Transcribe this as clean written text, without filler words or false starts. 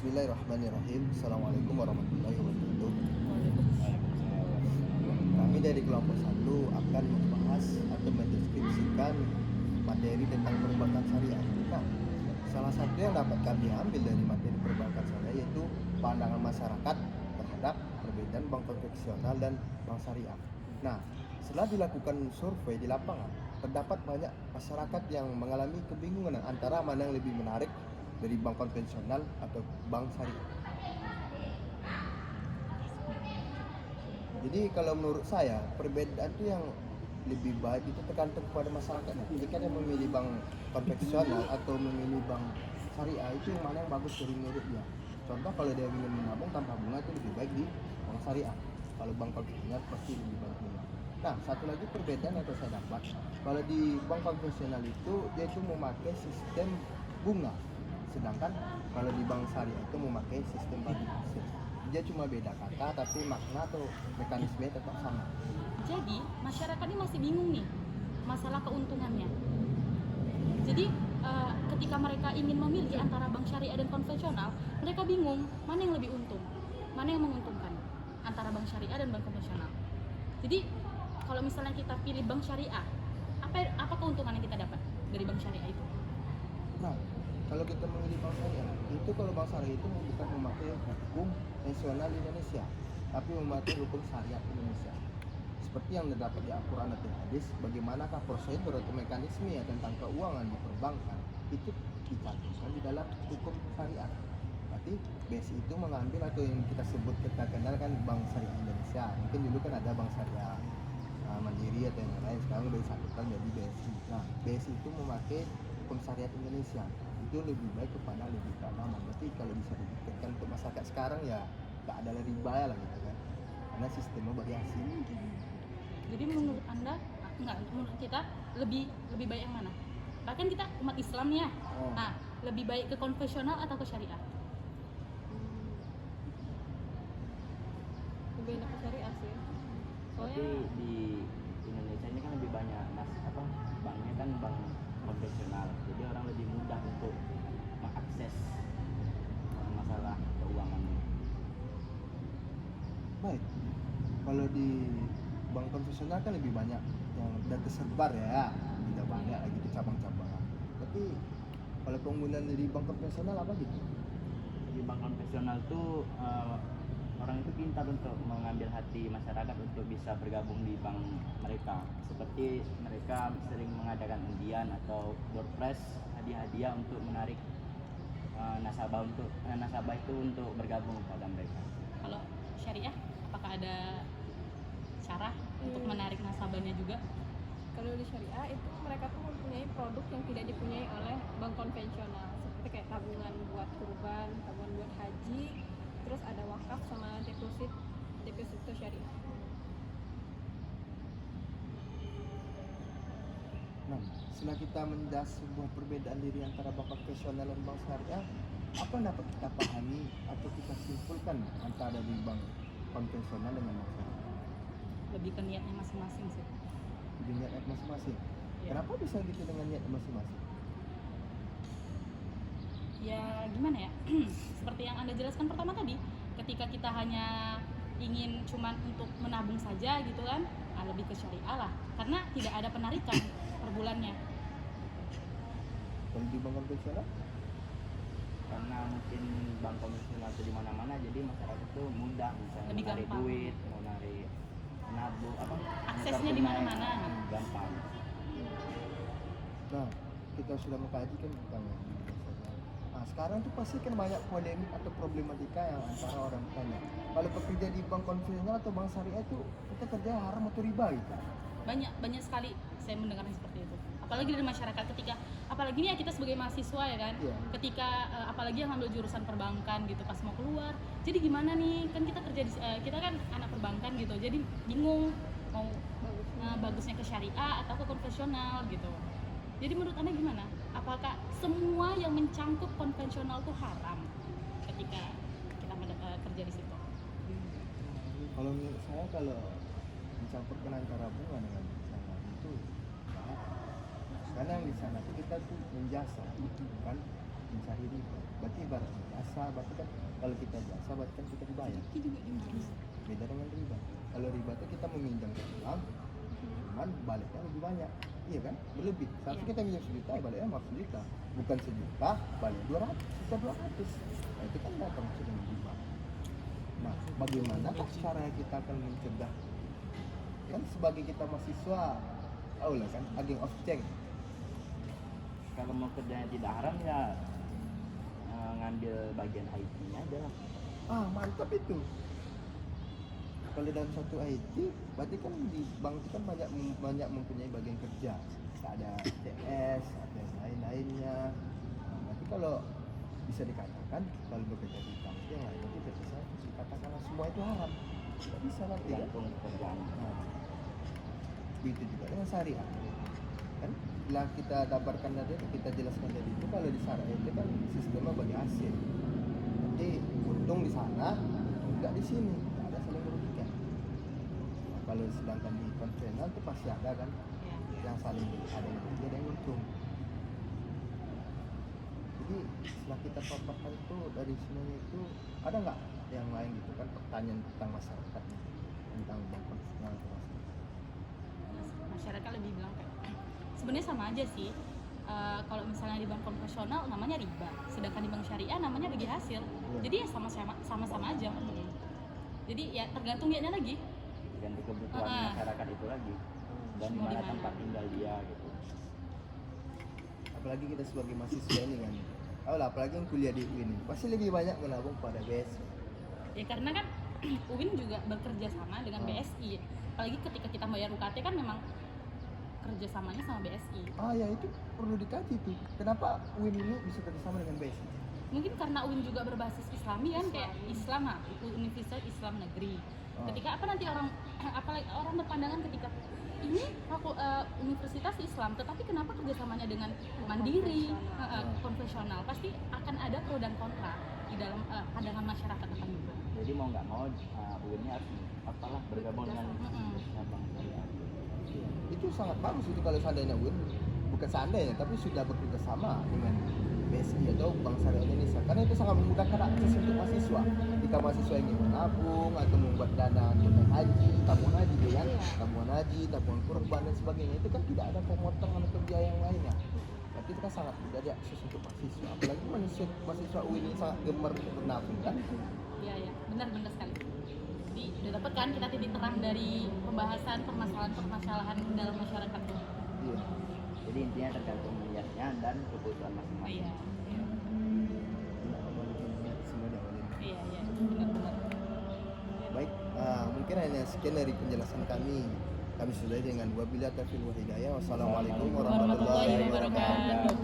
Bismillahirrahmanirrahim. Assalamualaikum warahmatullahi wabarakatuh. Kami dari kelompok 1 akan membahas atau mendeskripsikan materi tentang perbankan syariah. Nah, salah satu yang dapat kami ambil dari materi perbankan syariah yaitu pandangan masyarakat terhadap perbedaan bank konvensional dan bank syariah. Nah, setelah dilakukan survei di lapangan, terdapat banyak masyarakat yang mengalami kebingungan antara mana yang lebih menarik dari bank konvensional atau bank syariah. Jadi kalau menurut saya perbedaan itu yang lebih baik itu tergantung kepada masyarakat. Jika dia memilih bank konvensional atau memilih bank syariah, itu yang mana yang bagus dari menurut dia. Contoh kalau dia ingin menabung tanpa bunga itu lebih baik di bank syariah. Kalau bank konvensional pasti lebih baik bunga. Nah, satu lagi perbedaan yang saya dapat, kalau di bank konvensional itu dia itu memakai sistem bunga, sedangkan kalau di bank syariah itu memakai sistem bagi hasil. Dia cuma beda kata tapi makna atau mekanisme tetap sama. Jadi masyarakat ini masih bingung nih masalah keuntungannya. Jadi ketika mereka ingin memilih antara bank syariah dan konvensional, mereka bingung mana yang lebih untung, mana yang menguntungkan antara bank syariah dan bank konvensional. Jadi kalau misalnya kita pilih bank syariah, apa keuntungan yang kita dapat dari bank syariah itu? Nah, kalau kita memilih bank syariah, itu kalau bank syariah itu bukan memakai hukum nasional Indonesia, tapi memakai hukum syariat Indonesia. Seperti yang terdapat di Al-Quran atau hadis, bagaimanakah prosedur atau mekanisme ya tentang keuangan di perbankan itu dicantumkan di dalam hukum syariat. Berarti BSI itu mengambil atau yang kita kenal kan Bank Syariah Indonesia. Mungkin dulu kan ada Bank Syariah Mandiri atau yang lain, sekarang udah disatukan jadi BSI. Nah, BSI itu memakai hukum syariat Indonesia. Itu lebih baik kepada lebih keamanan. Berarti kalau bisa dipikirkan untuk masyarakat sekarang ya nggak ada riba lah gitu kan, karena sistemnya variasi. Jadi menurut Anda, menurut kita lebih baik yang mana? Bahkan kita umat Islam ya. Nah, lebih baik ke konvensional atau ke syariah? Lebih enak ke syariah sih. Tapi di Indonesia ini kan lebih banyak banknya kan bank konvensional, jadi orang lebih mudah untuk mengakses masalah keuangan. Baik, kalau di bank konvensional kan lebih banyak yang udah tersebar ya, tidak banyak lagi di cabang-cabang. Tapi kalau keunggulan dari bank konvensional apa gitu? Di bank konvensional tuh orang itu pintar untuk mengambil hati masyarakat untuk bisa bergabung di bank mereka. Seperti mereka sering mengadakan undian atau door prize, hadiah-hadiah untuk menarik nasabah itu untuk bergabung pada mereka. Kalau syariah, apakah ada cara untuk menarik nasabahnya juga? Kalau di syariah itu mereka tuh mempunyai produk yang tidak dipunyai oleh bank konvensional, seperti kayak tabungan buat kurban, tabungan buat haji, terus ada wakaf sama deposit itu syariah. Nah, setelah kita mendas sebuah perbedaan diri antara bank konvensional dan bank syariah, apa yang dapat kita pahami atau kita simpulkan antara di bank konvensional dengan bank syariah? Lebih ke niatnya masing-masing sih. Di niat masing-masing. Ya. Kenapa bisa gitu dengan niat masing-masing? Ya gimana ya, seperti yang Anda jelaskan pertama tadi, ketika kita hanya ingin cuman untuk menabung saja gitu kan, lebih ke syariah lah, karena tidak ada penarikan per bulannya. Kalau di bank konvensional? Karena mungkin bank konvensional itu di mana-mana, jadi masyarakat itu mudah misalnya Lebih menarik gampang. duit, mau narik nabung Aksesnya di mana-mana. gampang. Nah, kita sudah mengkaji kan tentang yang di bank syariah. Nah, sekarang tuh pasti kan banyak polemik atau problematika yang antara orang tanya, kalau bekerja di bank konvensional atau bank syariah itu kita kerja haram atau riba gitu? Banyak sekali saya mendengar seperti itu, apalagi dari masyarakat, ketika apalagi nih ya kita sebagai mahasiswa ya kan, Iya. ketika apalagi yang ambil jurusan perbankan gitu, pas mau keluar jadi gimana nih, kan kita kerja kita kan anak perbankan gitu, jadi bingung mau bagusnya ke syariah atau ke konvensional gitu. Jadi menurut Anda gimana? Apakah semua yang mencangkup konvensional itu haram ketika kita kerja di situ? Kalau menurut saya, kalau mencampurkan antara bunga dengan syariah itu salah. Karena yang di sana tuh kita tuh menjasa, kan? mencari riba. Berarti ibarat jasa, berarti kan kalau kita jasa berarti kan kita dibayar. Beda dengan riba. Kalau riba itu kita meminjam ke bank, cuman baliknya lebih banyak. Iya kan? Berlebih. Seharusnya kita minjam 1 juta, baliknya 50 juta. Bukan 1 juta, balik 200, sisa 200. Nah, itu kan datang dengan riba. Nah, bagaimana cara kita akan mencegah? Kan sebagai kita mahasiswa, tahu lah kan, agent of change. Kalau mau kerjanya tidak haram ya ngambil bagian IT-nya aja lah. Ah, mantap itu. Kalau dalam satu IT, berarti kan di bank itu kan banyak mempunyai bagian kerja. Ada CS, ada yang lain-lainnya. Nah, berarti kalau bisa dikatakan kalau bekerja di bank itu yang lain itu bisa dikatakan semua itu haram. Tidak bisa nanti kan? Tergantung pekerjaan. Nah, begitu juga dengan syariah. Kan setelah kita dabarkan tadi, kita jelaskan tadi itu kalau di syariah itu kan sistemnya bagi hasil. Jadi untung di sana, enggak di sini, tidak ada saling merugikan. Nah, kalau sedangkan di konvensional itu pasti ada kan Ya. yang saling ada yang rugi ada yang untung. Jadi setelah kita paparkan itu dari semuanya itu ada nggak yang lain gitu kan pertanyaan tentang masyarakat nih, tentang bank konvensional itu Mas? Masyarakat lebih bilang kayak sebenarnya sama aja sih. Kalau misalnya di bank konvensional namanya riba, sedangkan di bank syariah namanya bagi hasil. Jadi ya sama-sama aja. Jadi ya tergantung dianya lagi. Tergantung kebutuhan masyarakat itu lagi. Dan Mau di mana di mana. tempat tinggal dia gitu. Apalagi kita sebagai mahasiswa ini kan, oh lah, apalagi yang kuliah di UIN ini pasti lebih banyak menabung pada BSI. Ya karena kan UIN juga bekerja sama dengan BSI. Apalagi ketika kita bayar UKT kan memang kerjasamanya sama BSI. Ah ya, itu perlu dikaji tuh. Kenapa UIN ini bisa kerjasama dengan BSI? Mungkin karena UIN juga berbasis Islami kan, kayak Islam, Universitas Islam Negeri. Ketika apa nanti apalagi orang berpandangan ketika ini universitas Islam, tetapi kenapa kerjasamanya dengan mandiri, konvensional? Pasti akan ada pro dan kontra di dalam pandangan masyarakat akan itu. Jadi mau nggak mau UIN-nya harus apalah bergabung dengan bank syariah. Itu sangat bagus itu kalau seandainya UIN, bukan seandainya tapi sudah bekerja sama dengan BSI atau Bank Syariah Indonesia, karena itu sangat memudahkan akses untuk mahasiswa. Jika mahasiswa ingin menabung atau membuat dana untuk haji, tabungan haji gitu kan, tabungan haji, tabungan kurban dan sebagainya, itu kan tidak ada pemotongan atau biaya yang lainnya. Berarti itu kan sangat mudah diakses untuk mahasiswa. Apalagi mahasiswa UIN ini sangat gemar untuk menabung kan. Iya, benar sekali. Jadi udah dapat kan kita titik terang dari pembahasan permasalahan dalam masyarakat ini. Iya. Jadi intinya tergantung niatnya dan kebutuhan masing-masing. Semua diawali. Iya, benar. Baik, mungkin hanya sekian dari penjelasan kami. Kami sudah dengan wabillahi taufiq wal hidayah. Wassalamualaikum warahmatullahi wabarakatuh.